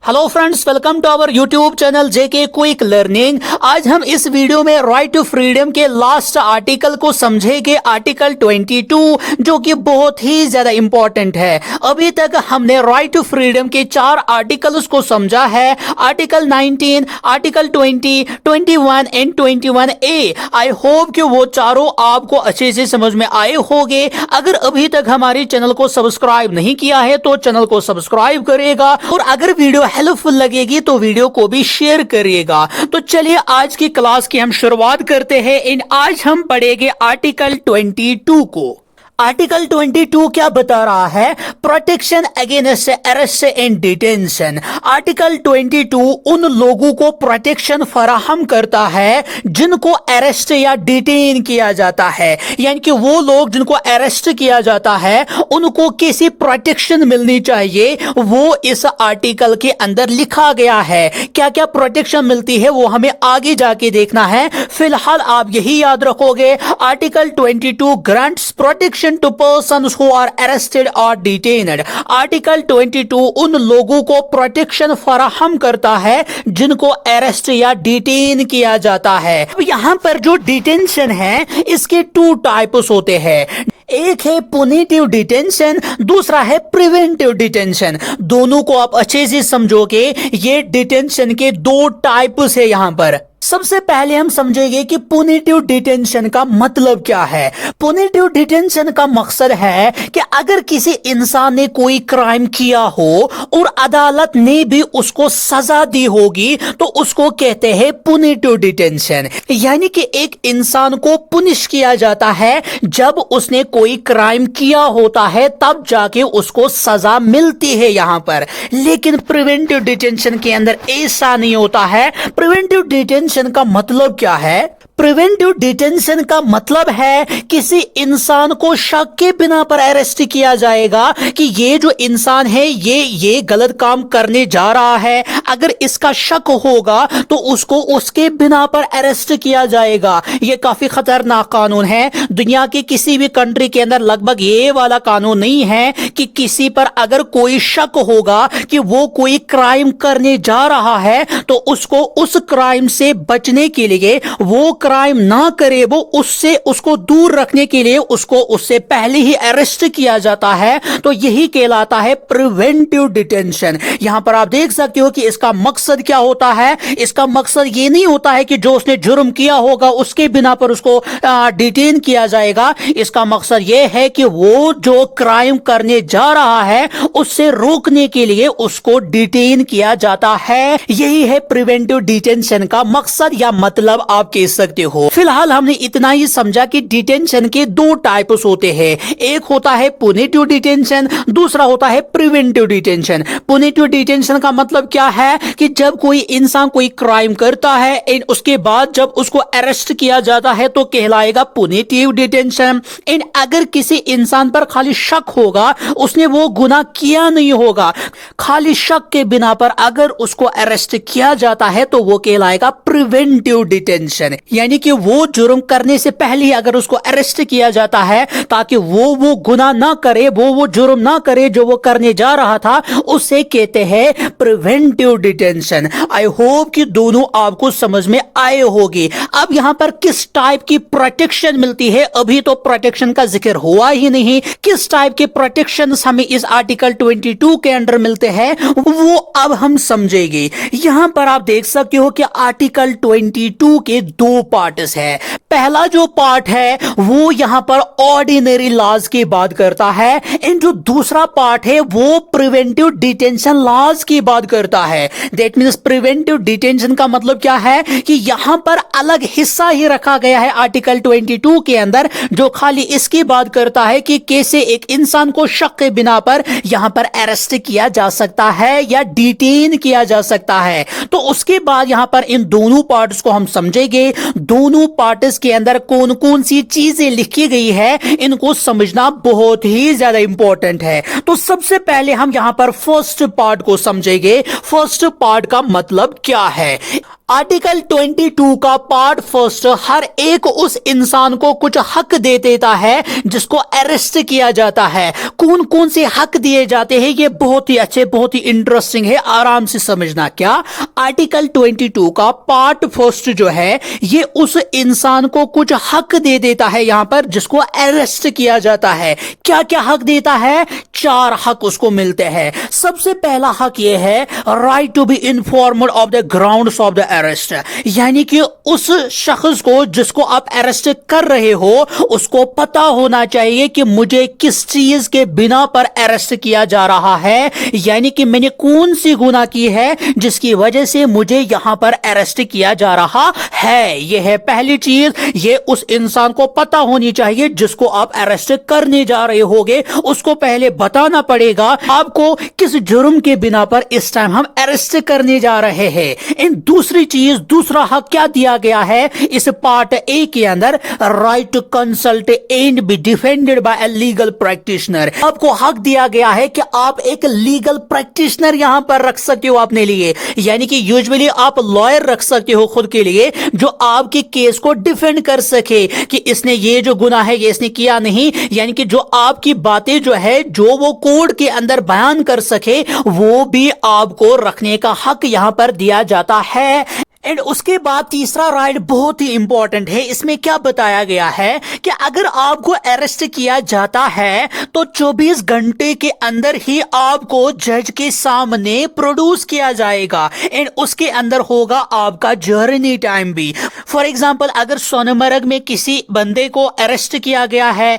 Hello friends, welcome to our YouTube channel JK quick learning. आज हम इस video में राइट टू फ्रीडम के लास्ट आर्टिकल को समझेंगे, आर्टिकल 22, जो कि बहुत ही ज्यादा इंपॉर्टेंट है। अभी तक हमने राइट टू फ्रीडम के 4 आर्टिकल्स को समझा है, article 19, article 20, 21 and 21A। I hope कि वो चारों आपको अच्छे से समझ में आए होंगे। अगर अभी तक हमारे चैनल को सब्सक्राइब नहीं किया है तो चैनल को सब्सक्राइब करिएगा, और अगर वीडियो हेल्पफुल लगेगी तो वीडियो को भी शेयर करिएगा। तो चलिए आज की क्लास की हम शुरुआत करते हैं। आज हम पढ़ेंगे आर्टिकल 22 को। आर्टिकल 22 क्या बता रहा है? Protection against arrest and detention. Article 22 उन लोगों को प्रोटेक्शन फराहम करता है जिनको अरेस्ट या डिटेन किया जाता है, यानी कि वो लोग जिनको अरेस्ट किया जाता है उनको कैसी प्रोटेक्शन मिलनी चाहिए, वो इस आर्टिकल के अंदर लिखा गया है। क्या क्या प्रोटेक्शन मिलती है वो हमें आगे जाके देखना है। फिलहाल आप यही याद रखोगे, article 22 grants protection to persons who are arrested or detained। Article 22 उन लोगों को प्रोटेक्शन फराहम करता है जिनको अरेस्ट या डिटेन किया जाता है। अब यहां पर जो डिटेंशन है इसके 2 टाइप्स होते हैं। एक है पुनिटिव डिटेंशन, दूसरा है प्रिवेंटिव डिटेंशन। दोनों को आप अच्छे से समझोगे, ये डिटेंशन के 2 टाइप्स है। यहां पर सबसे पहले हम समझेंगे कि पुनिटिव डिटेंशन का मतलब क्या है। पुनिटिव डिटेंशन का मकसद है कि अगर किसी इंसान ने कोई क्राइम किया हो और अदालत ने भी उसको सजा दी होगी तो उसको कहते हैं पुनिटिव डिटेंशन। यानी कि एक इंसान को पुनिश किया जाता है जब उसने कोई क्राइम किया होता है, तब जाके उसको सजा मिलती है यहां पर। लेकिन प्रिवेंटिव डिटेंशन के अंदर ऐसा नहीं होता है। प्रिवेंटिव डिटेंशन का मतलब क्या है? प्रिवेंटिव डिटेंशन का मतलब है किसी इंसान को शक के बिना पर अरेस्ट किया जाएगा कि ये जो इंसान है ये गलत काम करने जा रहा है। अगर इसका शक होगा तो उसको उसके बिना पर अरेस्ट किया जाएगा। ये काफी खतरनाक कानून है। दुनिया के किसी भी कंट्री के अंदर लगभग ये वाला कानून नहीं है कि किसी पर अगर कोई शक होगा कि वो कोई क्राइम करने जा रहा है तो उसको उस क्राइम से बचने के लिए, वो क्राइम ना करे, वो उसको दूर रखने के लिए उसको उससे पहले ही अरेस्ट किया जाता है। तो यही कहलाता है प्रिवेंटिव डिटेंशन। यहां पर आप देख सकते हो कि इसका मकसद क्या होता है। इसका मकसद ये नहीं होता है कि जो उसने जुर्म किया होगा उसके बिना पर उसको डिटेन किया जाएगा। इसका मकसद ये है कि वो जो क्राइम करने जा रहा है उससे रोकने के लिए उसको डिटेन किया जाता है। यही है प्रिवेंटिव डिटेंशन का मकसद या मतलब आप कह सकते हो। फिलहाल हमने इतना ही समझा कि डिटेंशन के 2 टाइप्स होते हैं। एक होता है पुनिटिव डिटेंशन, दूसरा होता है प्रिवेंटिव डिटेंशन। पुनिटिव डिटेंशन का मतलब क्या है कि जब कोई इंसान कोई क्राइम करता है उसके बाद जब उसको अरेस्ट किया जाता है तो कहलाएगा पुनिटिव डिटेंशन। एंड अगर किसी इंसान पर खाली शक होगा, उसने वो गुनाह किया नहीं होगा, खाली शक के बिना पर अगर उसको अरेस्ट किया जाता है तो वो कहलाएगा प्रिवेंटिव डिटेंशन। यानी कि वो जुर्म करने से पहले ही अगर उसको अरेस्ट किया जाता है ताकि वो गुनाह ना करे, वो जुर्म ना करे जो वो करने जा रहा था, उसे कहते हैं प्रिवेंटिव डिटेंशन। आई होप कि दोनों आपको समझ में आए होंगे। अब यहां पर किस टाइप की प्रोटेक्शन मिलती है, अभी तो प्रोटेक्शन का जिक्र हुआ ही नहीं। किस टाइप के प्रोटेक्शन हमें इस आर्टिकल 22 के अंदर मिलते हैं वो अब हम समझेंगे। यहां पर आप देख सकते हो कि आर्टिकल 22 के 2 पार्ट्स है। पहला जो पार्ट है वो यहां पर ऑर्डिनरी लॉज की बात करता है, एंड जो दूसरा पार्ट है वो प्रिवेंटिव डिटेंशन लॉज की बात करता है। दैट मींस प्रिवेंटिव डिटेंशन का मतलब क्या है कि यहां पर अलग हिस्सा ही रखा गया है आर्टिकल 22 के अंदर, जो खाली इसकी बात करता है कि कैसे एक इंसान को शक के बिना पर यहां पर अरेस्ट किया जा सकता है या डिटेन किया जा सकता है। तो उसके बाद यहां पर इन दोनों पार्ट्स को हम समझेंगे। दोनों पार्ट्स के अंदर कौन कौन सी चीजें लिखी गई है इनको समझना बहुत ही ज्यादा इंपॉर्टेंट है। तो सबसे पहले हम यहां पर फर्स्ट पार्ट को समझेंगे। फर्स्ट पार्ट का मतलब क्या है? आर्टिकल 22 का पार्ट फर्स्ट हर एक उस इंसान को कुछ हक दे देता है जिसको अरेस्ट किया जाता है। कौन कौन से हक दिए जाते हैं ये बहुत ही अच्छे, बहुत ही इंटरेस्टिंग है, आराम से समझना। क्या आर्टिकल 22 का पार्ट फर्स्ट जो है ये उस इंसान को कुछ हक दे देता है यहां पर जिसको अरेस्ट किया जाता है। क्या क्या हक देता है? 4 हक उसको मिलते हैं। सबसे पहला हक ये है right to be informed of the grounds of the arrest, यानी कि उस शख्स को जिसको आप अरेस्ट कर रहे हो उसको पता होना चाहिए कि मुझे किस चीज के बिना पर अरेस्ट किया जा रहा है, यानी कि मैंने कौन सी गुनाह की है जिसकी वजह से मुझे यहां पर अरेस्ट किया जा रहा है। यह है पहली चीज, ये उस इंसान को पता होनी चाहिए जिसको आप अरेस्ट करने जा रहे होगे, उसको पहले बताना पड़ेगा आपको किस जुर्म के बिना पर इस टाइम हम अरेस्ट करने जा रहे हैं। इन दूसरी चीज, दूसरा हक क्या दिया गया है इस पार्ट ए के अंदर? Right to consult and be defended by a legal practitioner. आपको हक दिया गया है कि आप एक लीगल प्रैक्टिशनर यहां पर रख सकते हो अपने लिए, यानी कि यूजुअली आप लॉयर रख सकते हो खुद के लिए जो आपके केस को डिफेंड कर सके कि इसने ये जो गुनाह है ये इसने किया नहीं, यानी कि जो आपकी बातें जो है जो वो कोर्ट के अंदर बयान कर सके वो भी आपको रखने का हक यहां पर दिया जाता है। एंड उसके बाद तीसरा राइट बहुत ही इंपॉर्टेंट है। इसमें क्या बताया गया है कि अगर आपको अरेस्ट किया जाता है तो 24 घंटे के अंदर ही आपको जज के सामने प्रोड्यूस किया जाएगा एंड उसके अंदर होगा आपका जर्नी टाइम भी। फॉर एग्जांपल अगर सोनमर्ग में किसी बंदे को अरेस्ट किया गया है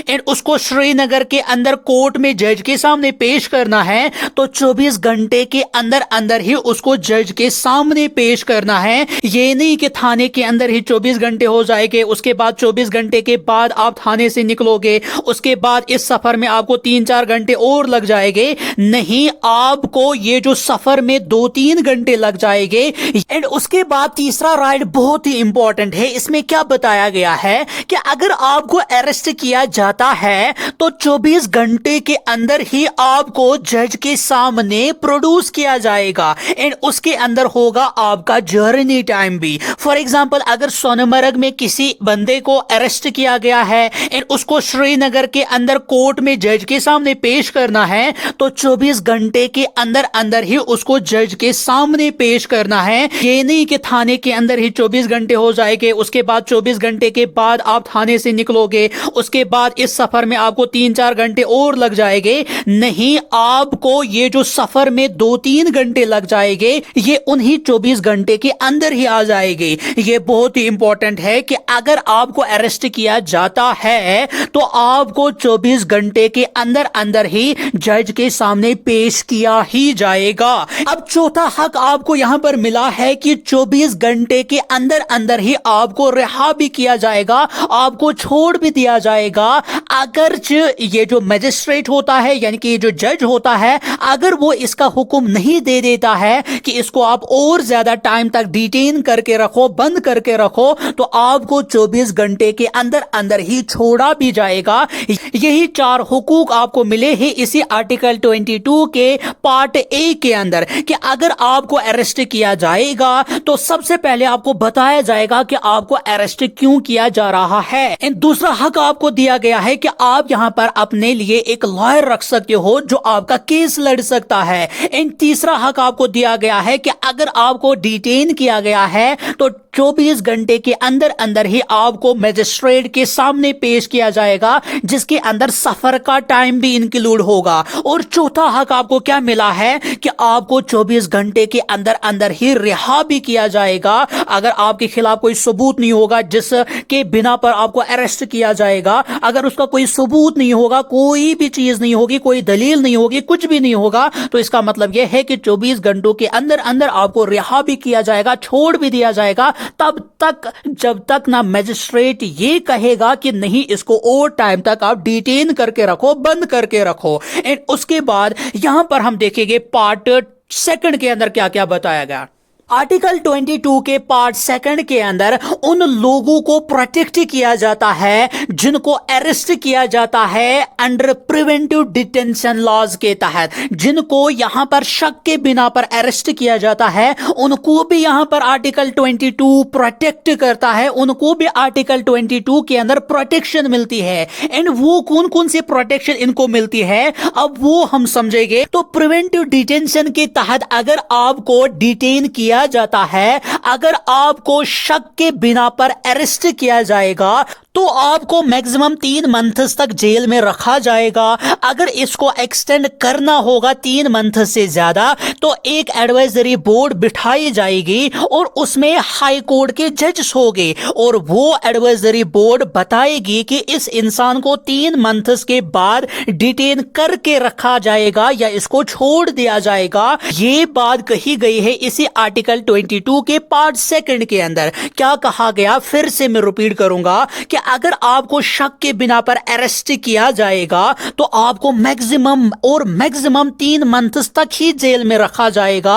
एंड उसको श्रीनगर के अंदर कोर्ट में जज के सामने पेश करना है तो 24 घंटे के अंदर अंदर ही उसको जज के सामने पेश करना है। ये नहीं कि थाने के अंदर ही 24 घंटे हो जाएंगे, उसके बाद 24 घंटे के बाद आप थाने से निकलोगे, उसके बाद इस सफर में आपको 3-4 घंटे और लग जाएंगे। नहीं, आपको ये जो सफर में 2-3 घंटे लग जाएंगे। एंड उसके बाद तीसरा राइट बहुत ही इंपॉर्टेंट है। इसमें क्या बताया गया है कि अगर आपको अरेस्ट किया जाता है तो 24 घंटे के अंदर ही आपको जज के सामने प्रोड्यूस किया जाएगा एंड उसके अंदर होगा आपका जर्नी टाइम भी। फॉर एग्जांपल अगर सोनमर्ग में किसी बंदे को अरेस्ट किया गया है एंड उसको श्रीनगर के अंदर कोर्ट में जज के सामने पेश करना है तो 24 घंटे के अंदर अंदर ही उसको जज के सामने पेश करना है। ये नहीं कि थाने के अंदर ही 24 घंटे हो जाएंगे, उसके बाद 24 घंटे के बाद आप थाने से निकलोगे, उसके बाद इस सफर में आपको 3-4 घंटे और लग जाएंगे। नहीं, आपको ये जो सफर में 2-3 घंटे लग जाएंगे ये उन्हीं 24 घंटे के अंदर ही आ जाएगी। ये बहुत ही इंपॉर्टेंट है कि अगर आपको अरेस्ट किया जाता है तो आपको 24 घंटे के अंदर अंदर ही जज के सामने पेश किया ही जाएगा। अब चौथा हक आपको यहां पर मिला है कि 24 घंटे के अंदर अंदर ही आपको रिहा भी किया जाएगा, आपको छोड़ भी दिया जाएगा। अगर ये जो मजिस्ट्रेट होता है यानी कि जो जज होता है अगर वो इसका हुक्म नहीं दे देता है कि इसको आप और ज्यादा टाइम तक डिटेन करके रखो, बंद करके रखो, तो आपको 24 घंटे के अंदर अंदर ही छोड़ा भी जाएगा। यही 4 हुकूक आपको मिले हैं इसी आर्टिकल 22 के पार्ट ए के अंदर कि अगर आपको अरेस्ट किया जाएगा तो सबसे पहले आपको बताया जाएगा कि आपको अरेस्ट क्यों किया जा रहा है। एंड दूसरा हक आपको दिया गया है कि आप यहां पर अपने लिए एक लॉयर रख सकते हो जो आपका केस लड़ सकता है। एंड तीसरा हक आपको दिया गया है कि अगर आपको डिटेन किया गया है तो 24 घंटे के अंदर अंदर ही आपको मजिस्ट्रेट के सामने पेश किया जाएगा जिसके अंदर सफर का टाइम भी इंक्लूड होगा। और चौथा हक आपको क्या मिला है कि आपको 24 घंटे के अंदर अंदर ही रिहा भी किया जाएगा अगर आपके खिलाफ कोई सबूत नहीं होगा जिसके बिना पर आपको अरेस्ट किया जाएगा। अगर उसका कोई सबूत नहीं होगा, कोई भी चीज नहीं होगी, कोई दलील नहीं होगी, कुछ भी नहीं होगा, तो इसका मतलब यह है कि 24 घंटों के अंदर अंदर आपको रिहा भी किया जाएगा, छोड़ भी दिया जाएगा, तब तक जब तक ना मजिस्ट्रेट ये कहेगा कि नहीं इसको और टाइम तक आप डिटेन करके रखो, बंद करके रखो। एंड उसके बाद यहां पर हम देखेंगे पार्ट सेकंड के अंदर क्या क्या बताया गया। आर्टिकल 22 के पार्ट सेकंड के अंदर उन लोगों को प्रोटेक्ट किया जाता है जिनको अरेस्ट किया जाता है अंडर प्रिवेंटिव डिटेंशन लॉज के तहत। जिनको यहां पर शक के बिना पर अरेस्ट किया जाता है उनको भी यहां पर आर्टिकल 22 प्रोटेक्ट करता है, उनको भी आर्टिकल 22 के अंदर प्रोटेक्शन मिलती है। एंड वो कौन कौन सी प्रोटेक्शन इनको मिलती है अब वो हम समझेंगे। तो प्रिवेंटिव डिटेंशन के तहत अगर आपको डिटेन किया जाता है, अगर आपको शक के बिना पर अरेस्ट किया जाएगा तो आपको मैक्सिमम 3 मंथ्स तक जेल में रखा जाएगा। अगर इसको एक्सटेंड करना होगा 3 मंथ से ज्यादा तो एक एडवाइजरी बोर्ड बिठाई जाएगी और उसमें हाई कोर्ट के जज होंगे और वो एडवाइजरी बोर्ड बताएगी कि इस इंसान को 3 मंथ्स के बाद डिटेन करके रखा जाएगा या इसको छोड़ दिया जाएगा। ये बात कही गई है इसी आर्टिकल 22 के पार्ट सेकंड के अंदर। क्या कहा गया, फिर से मैं रिपीट करूंगा कि अगर आपको शक के बिना पर अरेस्ट किया जाएगा तो आपको मैक्सिमम 3 मंथ्स तक ही जेल में रखा जाएगा।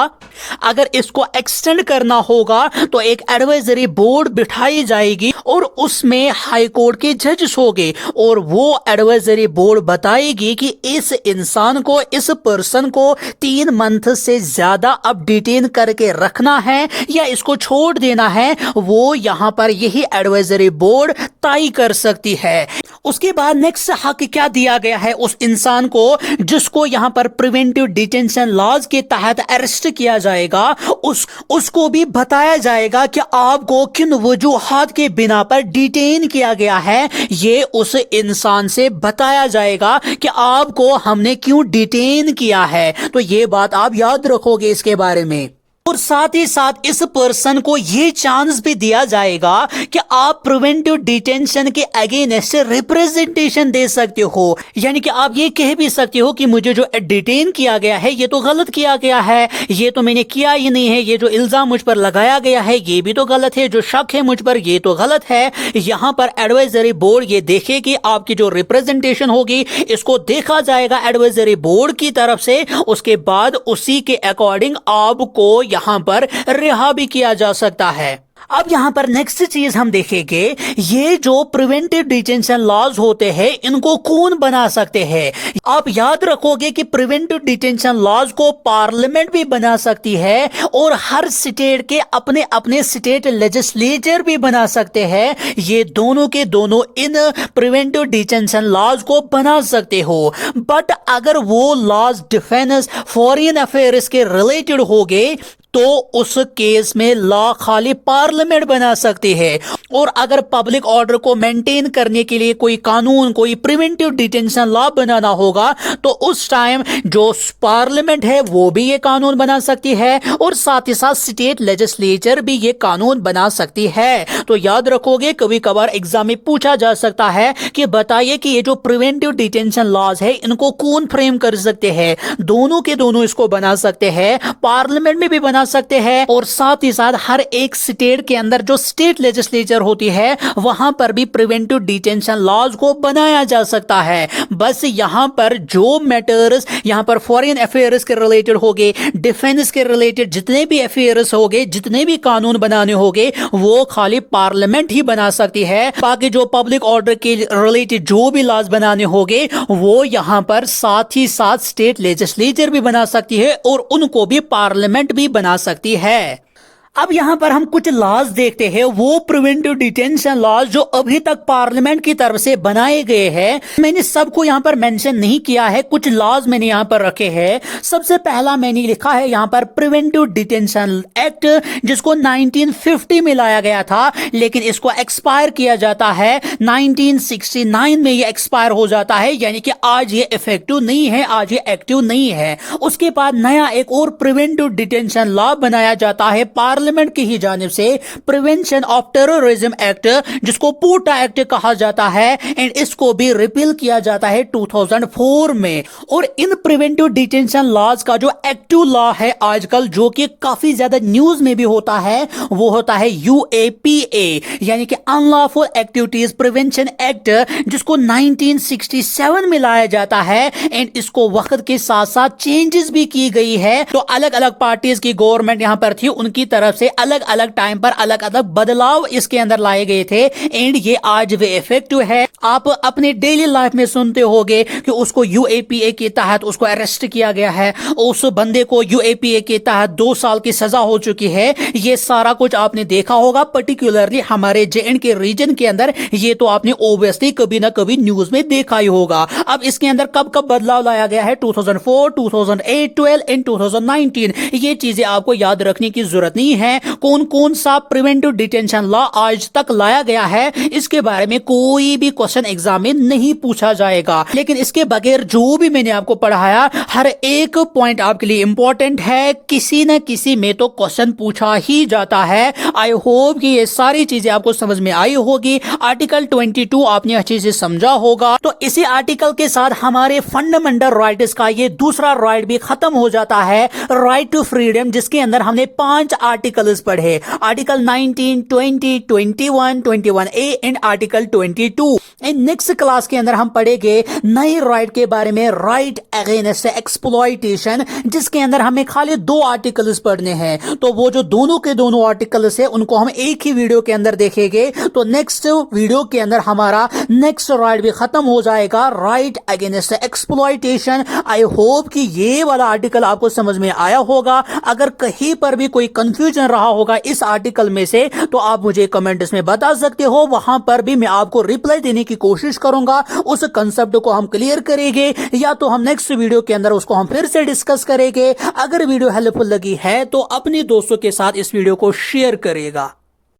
अगर इसको एक्सटेंड करना होगा तो एक एडवाइजरी बोर्ड बिठाई जाएगी और उसमें हाई कोर्ट के जज होंगे और वो एडवाइजरी बोर्ड बताएगी कि इस इंसान को, इस पर्सन को 3 मंथ से ज्यादा अब डिटेन करके रखना है या इसको छोड़ देना है। वो यहां पर यही एडवाइजरी बोर्ड तय कर सकती है। उसके बाद नेक्स्ट हक क्या दिया गया है उस इंसान को जिसको यहां पर प्रिवेंटिव डिटेंशन लॉज के तहत अरेस्ट किया जाएगा। उसको भी बताया जाएगा कि आपको किन वजूहात के बिना पर डिटेन किया गया है। ये उस इंसान से बताया जाएगा कि आपको हमने क्यों डिटेन किया है। तो ये बात आप याद रखोगे इसके बारे में। और साथ ही साथ इस पर्सन को यह चांस भी दिया जाएगा कि आप प्रिवेंटिव डिटेंशन के अगेंस्ट रिप्रेजेंटेशन दे सकते हो। यानी कि आप ये कह भी सकते हो कि मुझे जो डिटेन किया गया है ये तो गलत किया गया है, ये तो मैंने किया ही नहीं है, ये जो इल्जाम मुझ पर लगाया गया है ये भी तो गलत है, जो शक है मुझ पर ये तो गलत है। यहां पर एडवाइजरी बोर्ड ये देखेगी, आपकी जो रिप्रेजेंटेशन होगी इसको देखा जाएगा एडवाइजरी बोर्ड की तरफ से। उसके बाद उसी के अकॉर्डिंग आपको यहां पर रिहा भी किया जा सकता है। अब यहां पर नेक्स्ट चीज हम देखेंगे, ये जो प्रिवेंटिव डिटेंशन लॉज होते हैं इनको कौन बना सकते हैं। आप याद रखोगे कि प्रिवेंटिव डिटेंशन लॉज को पार्लियामेंट भी बना सकती है और हर स्टेट के अपने अपने स्टेट लेजिस्लेचर भी बना सकते हैं। ये दोनों के दोनों इन प्रिवेंटिव डिटेंशन लॉज को बना सकते हो। बट अगर वो लॉज डिफेंस फॉरेन अफेयर्स के रिलेटेड हो गए तो उस केस में लॉ खाली पार्लियामेंट बना सकती है। और अगर पब्लिक ऑर्डर को मेंटेन करने के लिए कोई कानून, कोई प्रिवेंटिव डिटेंशन लॉ बनाना होगा तो उस टाइम जो पार्लियामेंट है वो भी ये कानून बना सकती है और साथ ही साथ स्टेट लेजिस्लेचर भी ये कानून बना सकती है। तो याद रखोगे, कभी कभार एग्जाम में पूछा जा सकता है कि बताइए कि ये जो प्रिवेंटिव डिटेंशन लॉज है इनको कौन फ्रेम कर सकते हैं। दोनों के दोनों इसको बना सकते हैं, पार्लियामेंट में भी बना सकते हैं और साथ ही साथ हर एक स्टेट के अंदर जो स्टेट लेजिस्लेचर होती है वहां पर भी प्रिवेंटिव डिटेंशन लॉज को बनाया जा सकता है। बस यहां पर जो मैटर्स यहां पर फॉरेन अफेयर्स के रिलेटेड होंगे, डिफेंस के रिलेटेड जितने भी अफेयर्स होंगे, जितने भी कानून बनाने होंगे वो खाली पार्लियामेंट ही बना सकती है। बाकी जो पब्लिक ऑर्डर के रिलेटेड जो भी लॉज बनाने होंगे वो यहां पर साथ ही साथ स्टेट लेजिस्लेचर भी बना सकती है और उनको भी पार्लियामेंट भी बना सकती है। अब यहां पर हम कुछ लॉज देखते हैं, वो प्रिवेंटिव डिटेंशन लॉज जो अभी तक पार्लियामेंट की तरफ से बनाए गए हैं। मैंने सबको यहां पर मेंशन नहीं किया है, कुछ लॉज मैंने यहां पर रखे हैं। सबसे पहला मैंने लिखा है यहां पर प्रिवेंटिव डिटेंशन एक्ट, जिसको 1950 में लाया गया था लेकिन इसको एक्सपायर किया जाता है 1969 में। ये एक्सपायर हो जाता है, यानी कि आज ये इफेक्टिव नहीं है, आज ये एक्टिव नहीं है। उसके बाद नया एक और प्रिवेंटिव डिटेंशन लॉ बनाया जाता है पार्लियामेंट की ही जानिब से प्रिवेंशन ऑफ टेररिज्म एक्ट, जिसको पोटा एक्ट कहा जाता है, एंड इसको भी रिपील किया जाता है 2004 में। और इन प्रिवेंटिव डिटेंशन लॉज का जो एक्टिव लॉ है आजकल, जो कि काफी ज्यादा न्यूज में भी होता है, वो होता है UAPA, यानी कि अनलॉफुल एक्टिविटीज प्रिवेंशन एक्ट, जिसको 1967 में लाया जाता है। एंड इसको वक्त के साथ साथ चेंजेस भी की गई है। तो अलग अलग पार्टीज की गवर्नमेंट यहां पर थी, उनकी तरफ से अलग अलग टाइम पर अलग अलग बदलाव इसके अंदर लाए गए थे, एंड ये आज भी इफेक्टिव है। आप अपने डेली लाइफ में सुनते होंगे कि उसको UAPA के तहत उसको अरेस्ट किया गया है, उस बंदे को UAPA के तहत 2 साल की सजा हो चुकी है। ये सारा कुछ आपने देखा होगा, पर्टिकुलरली हमारे JNK रीजन के अंदर। ये तो आपने ओबियसली कभी ना कभी न्यूज में देखा ही होगा। अब इसके अंदर कब कब बदलाव लाया गया है, 2004, 2008, 12 एंड 2019, ये चीजें आपको याद रखने की जरूरत नहीं है। कौन कौन सा प्रिवेंटिव डिटेंशन लॉ आज तक लाया गया है, इसके बारे में कोई भी क्वेश्चन एग्जाम में नहीं पूछा जाएगा। लेकिन इसके बगैर जो भी मैंने आपको पढ़ाया, हर एक पॉइंट आपके लिए इंपॉर्टेंट है, किसी न किसी में तो क्वेश्चन पूछा ही जाता है। आई होप कि ये सारी चीजें आपको समझ में आई होगी। आर्टिकल 22 आपने अच्छे से समझा होगा। तो इसी आर्टिकल के साथ हमारे फंडामेंटल राइट्स का ये दूसरा राइट भी खत्म हो जाता है, राइट टू फ्रीडम, जिसके अंदर हमने 5 आर्टिकल्स पढ़े, article 19, 20, 21, 21A and article 22। Next class के अंदर हम पढ़ेंगे नए राइट के बारे में, राइट अगेंस्ट एक्सप्लॉइटेशन, जिसके अंदर हमें खाली 2 आर्टिकल्स पढ़ने हैं। तो वो जो दोनों के दोनों आर्टिकल्स है, उनको हम एक ही वीडियो के अंदर देखेंगे। तो नेक्स्ट वीडियो के अंदर हमारा नेक्स्ट राइट भी खत्म हो जाएगा, right against exploitation. I hope कि ये वाला आर्टिकल आपको समझ में आया होगा। अगर कहीं पर भी कोई कंफ्यूजन रहा होगा इस आर्टिकल में से, तो आप मुझे कमेंट्स में बता सकते हो, वहां पर भी मैं आपको रिप्लाई देने की कोशिश करूंगा। उस कंसेप्ट को हम क्लियर करेंगे, या तो हम नेक्स्ट वीडियो के अंदर उसको हम फिर से डिस्कस करेंगे। अगर वीडियो हेल्पफुल लगी है तो अपने दोस्तों के साथ इस वीडियो को शेयर करेगा।